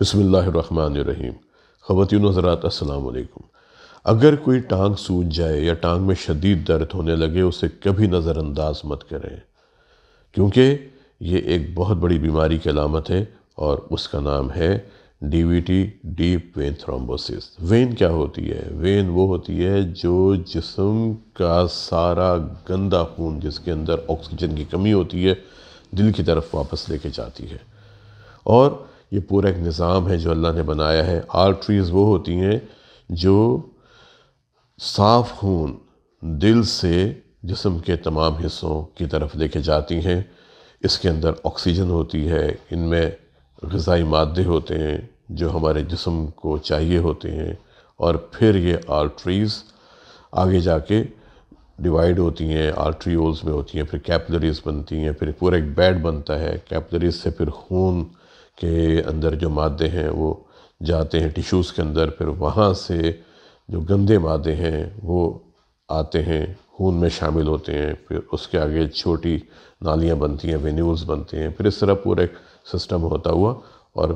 بسم اللہ الرحمن الرحیم۔ خواتین و حضرات السلام علیکم۔ اگر کوئی ٹانگ سوج جائے یا ٹانگ میں شدید درد ہونے لگے اسے کبھی نظر انداز مت کریں، کیونکہ یہ ایک بہت بڑی بیماری کی علامت ہے اور اس کا نام ہے DVT، deep when thrombosis. When کیا ہوتی ہے؟ وین وہ ہوتی ہے جو جسم کا سارا گندا خون جس کے اندر آکسیجن کی کمی ہوتی ہے دل کی طرف واپس لے کے جاتی ہے، اور یہ پورا ایک نظام ہے جو اللہ نے بنایا ہے۔ آرٹریز وہ ہوتی ہیں جو صاف خون دل سے جسم کے تمام حصوں کی طرف لے کے جاتی ہیں۔ اس کے اندر آکسیجن ہوتی ہے، ان میں غذائی مادے ہوتے ہیں جو ہمارے جسم کو چاہیے ہوتے ہیں، اور پھر یہ آرٹریز آگے جا کے ڈیوائیڈ ہوتی ہیں، آرٹریولز میں ہوتی ہیں، پھر کیپلریز بنتی ہیں، پھر پورا ایک بیڈ بنتا ہے۔ کیپلریز سے پھر خون کے اندر جو مادے ہیں وہ جاتے ہیں ٹیشوز کے اندر، پھر وہاں سے جو گندے مادے ہیں وہ آتے ہیں خون میں شامل ہوتے ہیں، پھر اس کے آگے چھوٹی نالیاں بنتی ہیں، وینیولز بنتے ہیں، پھر اس طرح پورا ایک سسٹم ہوتا ہوا اور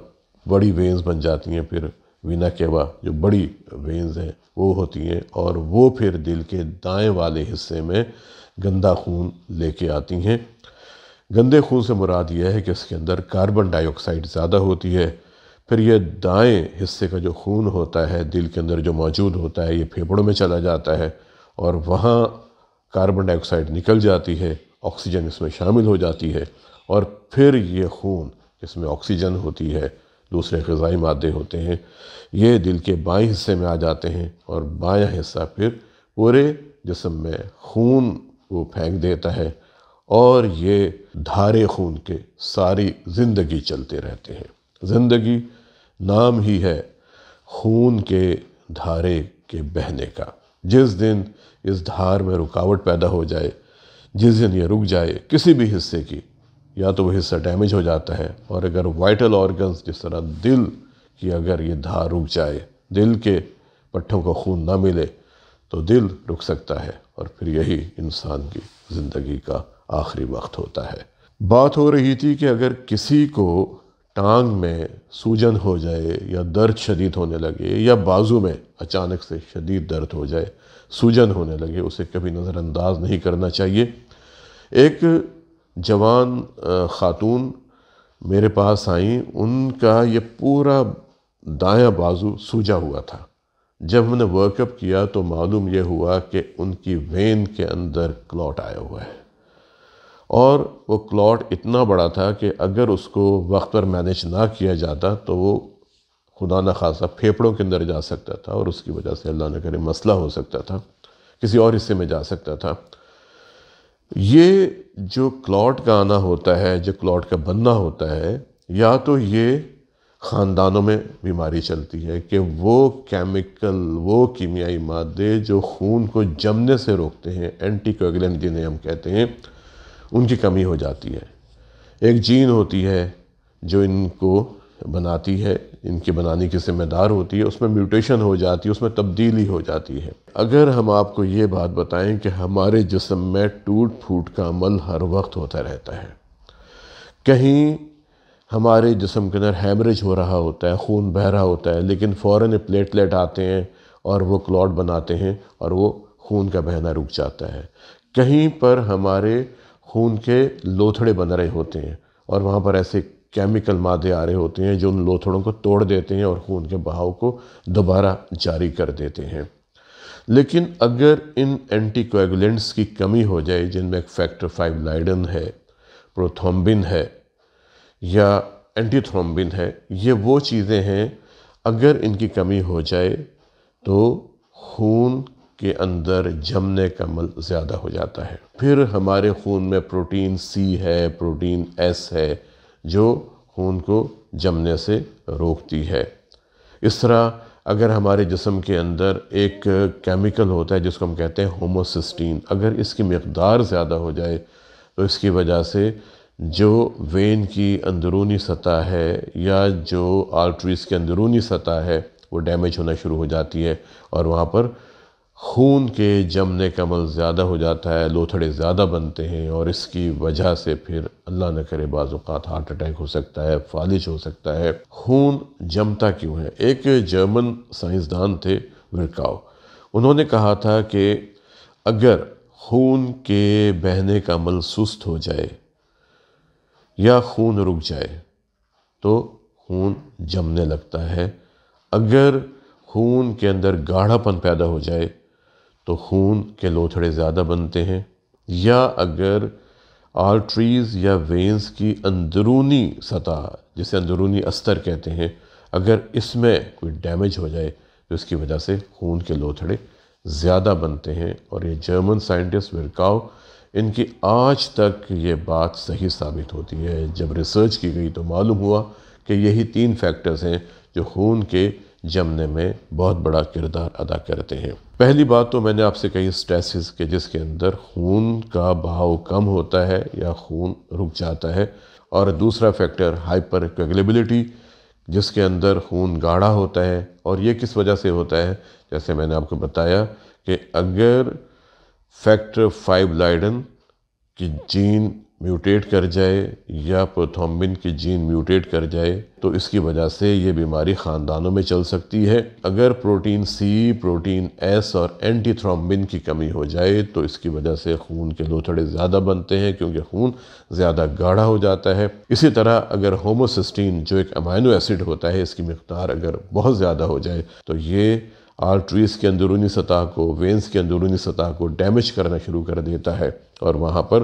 بڑی وینز بن جاتی ہیں۔ پھر وینا کیوا جو بڑی وینز ہیں وہ ہوتی ہیں، اور وہ پھر دل کے دائیں والے حصے میں گندا خون لے کے آتی ہیں۔ گندے خون سے مراد یہ ہے کہ اس کے اندر کاربن ڈائی آکسائڈ زیادہ ہوتی ہے۔ پھر یہ دائیں حصے کا جو خون ہوتا ہے دل کے اندر جو موجود ہوتا ہے یہ پھیپھڑوں میں چلا جاتا ہے، اور وہاں کاربن ڈائی آکسائڈ نکل جاتی ہے، آکسیجن اس میں شامل ہو جاتی ہے، اور پھر یہ خون اس میں آکسیجن ہوتی ہے، دوسرے غذائی مادے ہوتے ہیں، یہ دل کے بائیں حصے میں آ جاتے ہیں، اور بایاں حصہ پھر پورے جسم میں خون کو پھینک دیتا ہے، اور یہ دھارے خون کے ساری زندگی چلتے رہتے ہیں۔ زندگی نام ہی ہے خون کے دھارے کے بہنے کا۔ جس دن اس دھار میں رکاوٹ پیدا ہو جائے، جس دن یہ رک جائے کسی بھی حصے کی، یا تو وہ حصہ ڈیمیج ہو جاتا ہے، اور اگر وائٹل آرگنز جس طرح دل کی اگر یہ دھار رک جائے، دل کے پٹھوں کو خون نہ ملے تو دل رک سکتا ہے، اور پھر یہی انسان کی زندگی کا آخری وقت ہوتا ہے۔ بات ہو رہی تھی کہ اگر کسی کو ٹانگ میں سوجن ہو جائے یا درد شدید ہونے لگے، یا بازو میں اچانک سے شدید درد ہو جائے، سوجن ہونے لگے، اسے کبھی نظر انداز نہیں کرنا چاہیے۔ ایک جوان خاتون میرے پاس آئیں، ان کا یہ پورا دایاں بازو سوجا ہوا تھا۔ جب ہم نے ورک اپ کیا تو معلوم یہ ہوا کہ ان کی وین کے اندر کلاٹ آیا ہوا ہے، اور وہ کلاٹ اتنا بڑا تھا کہ اگر اس کو وقت پر مینیج نہ کیا جاتا تو وہ خدا نخواستہ پھیپھڑوں کے اندر جا سکتا تھا، اور اس کی وجہ سے اللہ نہ کرے مسئلہ ہو سکتا تھا، کسی اور حصے میں جا سکتا تھا۔ یہ جو کلاٹ کا آنا ہوتا ہے، جو کلاٹ کا بننا ہوتا ہے، یا تو یہ خاندانوں میں بیماری چلتی ہے کہ وہ کیمیکل، وہ کیمیائی مادے جو خون کو جمنے سے روکتے ہیں، اینٹی کوگولینٹ جنہیں ہم کہتے ہیں، ان کی کمی ہو جاتی ہے۔ ایک جین ہوتی ہے جو ان کو بناتی ہے، ان کے بنانے کی ذمہ دار ہوتی ہے، اس میں میوٹیشن ہو جاتی ہے، اس میں تبدیلی ہو جاتی ہے۔ اگر ہم آپ کو یہ بات بتائیں کہ ہمارے جسم میں ٹوٹ پھوٹ کا عمل ہر وقت ہوتا رہتا ہے، کہیں ہمارے جسم کے اندر ہیمریج ہو رہا ہوتا ہے، خون بہہ رہا ہوتا ہے، لیکن فوراً پلیٹلیٹ آتے ہیں اور وہ کلاٹ بناتے ہیں اور وہ خون کا بہنا رک جاتا ہے۔ کہیں پر ہمارے خون کے لوتھڑے بن رہے ہوتے ہیں، اور وہاں پر ایسے کیمیکل مادے آ رہے ہوتے ہیں جو ان لوتھڑوں کو توڑ دیتے ہیں اور خون کے بہاؤ کو دوبارہ جاری کر دیتے ہیں۔ لیکن اگر ان اینٹی کوگولینٹس کی کمی ہو جائے، جن میں ایک فیکٹر 5 لائڈن ہے، پروتھرومبن ہے، یا اینٹی تھرومبن ہے، یہ وہ چیزیں ہیں، اگر ان کی کمی ہو جائے تو خون کے اندر جمنے کا عمل زیادہ ہو جاتا ہے۔ پھر ہمارے خون میں پروٹین سی ہے، پروٹین ایس ہے، جو خون کو جمنے سے روکتی ہے۔ اس طرح اگر ہمارے جسم کے اندر ایک کیمیکل ہوتا ہے جس کو ہم کہتے ہیں ہوموسسٹین، اگر اس کی مقدار زیادہ ہو جائے تو اس کی وجہ سے جو وین کی اندرونی سطح ہے یا جو آرٹریز کی اندرونی سطح ہے وہ ڈیمیج ہونا شروع ہو جاتی ہے، اور وہاں پر خون کے جمنے کا عمل زیادہ ہو جاتا ہے، لوتھڑے زیادہ بنتے ہیں، اور اس کی وجہ سے پھر اللہ نہ کرے بعض اوقات ہارٹ اٹیک ہو سکتا ہے، فالج ہو سکتا ہے۔ خون جمتا کیوں ہے؟ ایک جرمن سائنسدان تھے ورکاؤ، انہوں نے کہا تھا کہ اگر خون کے بہنے کا عمل سست ہو جائے یا خون رک جائے تو خون جمنے لگتا ہے۔ اگر خون کے اندر گاڑھا پن پیدا ہو جائے تو خون کے لوتھڑے زیادہ بنتے ہیں، یا اگر آرٹریز یا وینز کی اندرونی سطح، جسے اندرونی استر کہتے ہیں، اگر اس میں کوئی ڈیمیج ہو جائے تو اس کی وجہ سے خون کے لوتھڑے زیادہ بنتے ہیں۔ اور یہ جرمن سائنٹسٹ ورکاؤ، ان کی آج تک یہ بات صحیح ثابت ہوتی ہے۔ جب ریسرچ کی گئی تو معلوم ہوا کہ یہی 3 فیکٹرز ہیں جو خون کے جمنے میں بہت بڑا کردار ادا کرتے ہیں۔ پہلی بات تو میں نے آپ سے کہی اسٹریسز کے، جس کے اندر خون کا بہاؤ کم ہوتا ہے یا خون رک جاتا ہے، اور دوسرا فیکٹر ہائپر کوگولیبلٹی، جس کے اندر خون گاڑھا ہوتا ہے، اور یہ کس وجہ سے ہوتا ہے؟ جیسے میں نے آپ کو بتایا کہ اگر فیکٹر 5 لائڈن کی جین میوٹیٹ کر جائے یا پروتھرومبن کی جین میوٹیٹ کر جائے تو اس کی وجہ سے یہ بیماری خاندانوں میں چل سکتی ہے۔ اگر پروٹین سی، پروٹین ایس اور اینٹی تھرومبن کی کمی ہو جائے تو اس کی وجہ سے خون کے لوتھڑے زیادہ بنتے ہیں، کیونکہ خون زیادہ گاڑھا ہو جاتا ہے۔ اسی طرح اگر ہوموسسٹین جو ایک امینو ایسڈ ہوتا ہے، اس کی مقدار اگر بہت زیادہ ہو جائے تو یہ آرٹریز کے اندرونی سطح کو، وینز کے اندرونی سطح کو ڈیمیج کرنا شروع کر دیتا ہے، اور وہاں پر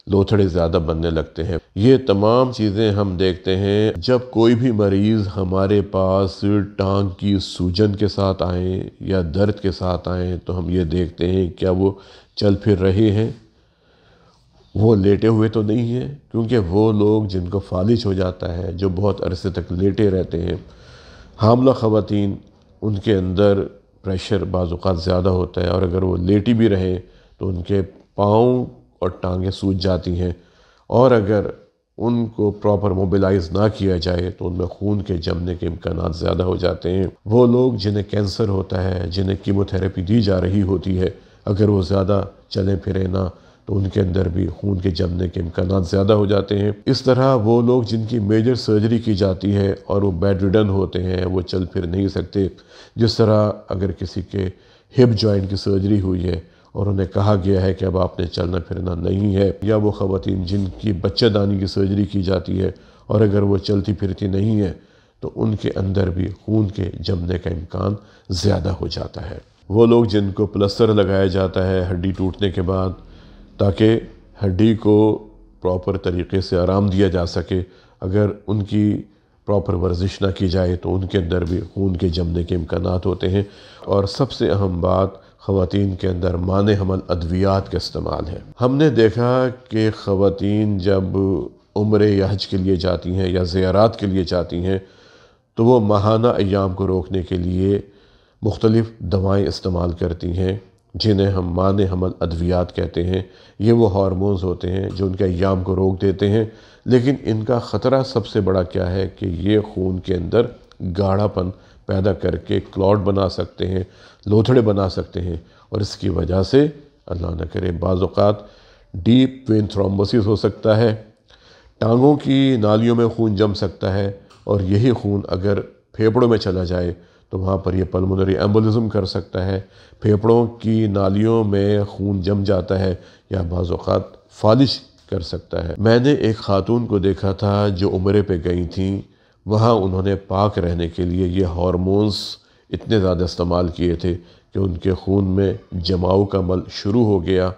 لوتھڑے زیادہ بننے لگتے ہیں۔ یہ تمام چیزیں ہم دیکھتے ہیں جب کوئی بھی مریض ہمارے پاس ٹانگ کی سوجن کے ساتھ آئیں یا درد کے ساتھ آئیں تو ہم یہ دیکھتے ہیں کیا وہ چل پھر رہے ہیں، وہ لیٹے ہوئے تو نہیں ہیں، کیونکہ وہ لوگ جن کو فالج ہو جاتا ہے، جو بہت عرصے تک لیٹے رہتے ہیں، حاملہ خواتین، ان کے اندر پریشر بعض اوقات زیادہ ہوتا ہے، اور اگر وہ لیٹی بھی رہیں تو ان کے پاؤں اور ٹانگیں سوج جاتی ہیں، اور اگر ان کو پراپر موبیلائز نہ کیا جائے تو ان میں خون کے جمنے کے امکانات زیادہ ہو جاتے ہیں۔ وہ لوگ جنہیں کینسر ہوتا ہے، جنہیں کیموتھیراپی دی جا رہی ہوتی ہے، اگر وہ زیادہ چلیں پھریں نہ تو ان کے اندر بھی خون کے جمنے کے امکانات زیادہ ہو جاتے ہیں۔ اس طرح وہ لوگ جن کی میجر سرجری کی جاتی ہے اور وہ بیڈ ریڈن ہوتے ہیں، وہ چل پھر نہیں سکتے، جس طرح اگر کسی کے ہپ جوائنٹ کی سرجری ہوئی ہے اور انہیں کہا گیا ہے کہ اب آپ نے چلنا پھرنا نہیں ہے، یا وہ خواتین جن کی بچہ دانی کی سرجری کی جاتی ہے اور اگر وہ چلتی پھرتی نہیں ہے تو ان کے اندر بھی خون کے جمنے کا امکان زیادہ ہو جاتا ہے۔ وہ لوگ جن کو پلسٹر لگایا جاتا ہے ہڈی ٹوٹنے کے بعد تاکہ ہڈی کو پراپر طریقے سے آرام دیا جا سکے، اگر ان کی پراپر ورزش نہ کی جائے تو ان کے اندر بھی خون کے جمنے کے امکانات ہوتے ہیں۔ اور سب سے اہم بات، خواتین کے اندر مانع حمل ادویات کا استعمال ہے۔ ہم نے دیکھا کہ خواتین جب عمرے یا حج کے لیے جاتی ہیں یا زیارات کے لیے جاتی ہیں تو وہ ماہانہ ایام کو روکنے کے لیے مختلف دوائیں استعمال کرتی ہیں، جنہیں ہم مانع حمل ادویات کہتے ہیں۔ یہ وہ ہارمونز ہوتے ہیں جو ان کے ایام کو روک دیتے ہیں، لیکن ان کا خطرہ سب سے بڑا کیا ہے کہ یہ خون کے اندر گاڑھا پن پیدا کر کے کلاٹ بنا سکتے ہیں، لوتھڑے بنا سکتے ہیں، اور اس کی وجہ سے اللہ نہ کرے بعض اوقات ڈیپ وین تھرومبوسس ہو سکتا ہے، ٹانگوں کی نالیوں میں خون جم سکتا ہے، اور یہی خون اگر پھیپھڑوں میں چلا جائے تو وہاں پر یہ پلمونری ایمبولزم کر سکتا ہے، پھیپھڑوں کی نالیوں میں خون جم جاتا ہے یا بعض اوقات فالج کر سکتا ہے۔ میں نے ایک خاتون کو دیکھا تھا جو عمرے پہ گئی تھیں، وہاں انہوں نے پاک رہنے کے لیے یہ ہارمونز اتنے زیادہ استعمال کیے تھے کہ ان کے خون میں جماؤ کا عمل شروع ہو گیا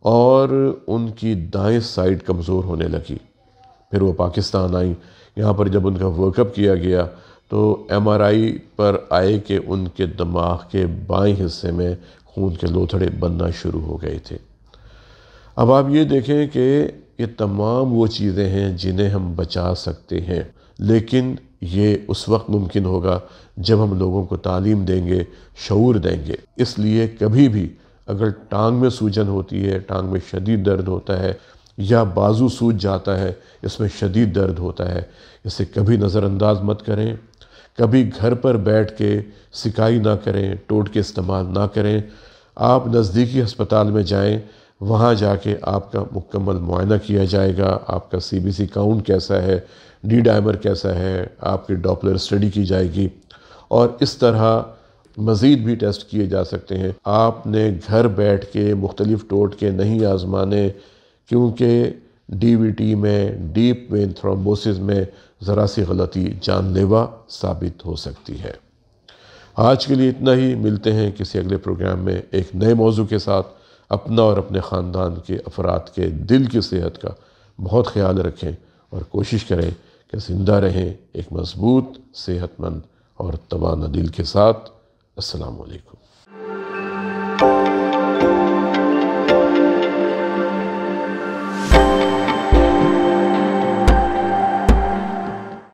اور ان کی دائیں سائیڈ کمزور ہونے لگی۔ پھر وہ پاکستان آئیں، یہاں پر جب ان کا ورک اپ کیا گیا تو ایم آر آئی پر آئے کہ ان کے دماغ کے بائیں حصے میں خون کے لوتھڑے بننا شروع ہو گئے تھے۔ اب آپ یہ دیکھیں کہ یہ تمام وہ چیزیں ہیں جنہیں ہم بچا سکتے ہیں، لیکن یہ اس وقت ممکن ہوگا جب ہم لوگوں کو تعلیم دیں گے، شعور دیں گے۔ اس لیے کبھی بھی اگر ٹانگ میں سوجن ہوتی ہے، ٹانگ میں شدید درد ہوتا ہے، یا بازو سوج جاتا ہے، اس میں شدید درد ہوتا ہے، اسے کبھی نظر انداز مت کریں، کبھی گھر پر بیٹھ کے سکائی نہ کریں، ٹوٹکے استعمال نہ کریں، آپ نزدیکی ہسپتال میں جائیں، وہاں جا کے آپ کا مکمل معائنہ کیا جائے گا، آپ کا CBC کاؤنٹ کیسا ہے، ڈی ڈائمر کیسا ہے، آپ کی ڈاپلر اسٹڈی کی جائے گی، اور اس طرح مزید بھی ٹیسٹ کیے جا سکتے ہیں۔ آپ نے گھر بیٹھ کے مختلف ٹوٹکے نہیں آزمانے، کیونکہ DVT میں، ڈیپ وین تھرومبوسس میں ذرا سی غلطی جان لیوا ثابت ہو سکتی ہے۔ آج کے لیے اتنا ہی، ملتے ہیں کسی اگلے پروگرام میں ایک نئے موضوع کے ساتھ۔ اپنا اور اپنے خاندان کے افراد کے دل کی صحت کا بہت خیال رکھیں اور کوشش کریں کہ زندہ رہیں ایک مضبوط، صحت مند اور توانا دل کے ساتھ۔ السلام علیکم۔